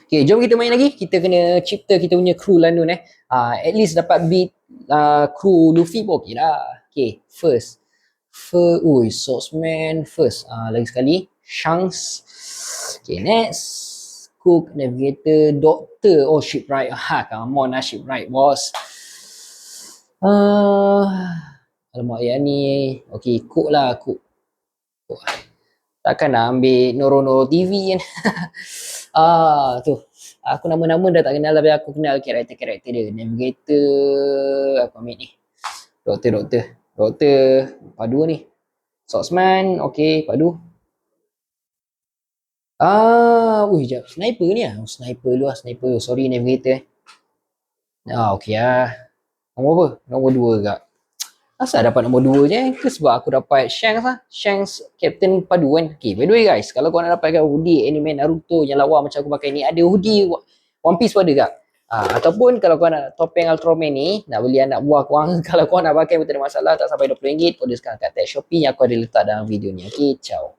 Okay, jom kita main lagi. Kita kena cipta kita punya kru Lanun at least dapat beat kru Luffy pun okay lah. Okay, first. Ui, Swordsman first. Lagi sekali. Shanks. Okay, next. Cook, Navigator, Doctor. Oh, Shipwright. Come on lah, Shipwright, boss. Alamak, yang ni. Okay, Cook lah, Cook. Takkan nak ambil Noro-Noro TV kan. Tu. Aku nama-nama dah tak kenal, tapi aku kenal karakter-karakter dia. Navigator. Apa ambil ni? Doktor. Padu ni. Swordsman. Okay, padu. Jap. Sniper ni lah. Sniper dulu. Sorry, Navigator. Okay lah. Nombor apa? Nombor 2 kak. Asal dapat nombor 2 je ke sebab aku dapat Shanks lah. Shanks Captain Padu kan. Okay, by the way guys, kalau korang nak dapatkan hoodie anime Naruto yang lawa macam aku pakai ni, ada hoodie One Piece pun ada kak. Ataupun kalau korang nak topeng Ultraman ni, nak beli anak buah korang, kalau korang nak pakai pun tak ada masalah, tak sampai RM20, order sekarang kat Shopee yang aku ada letak dalam video ni. Okay, ciao.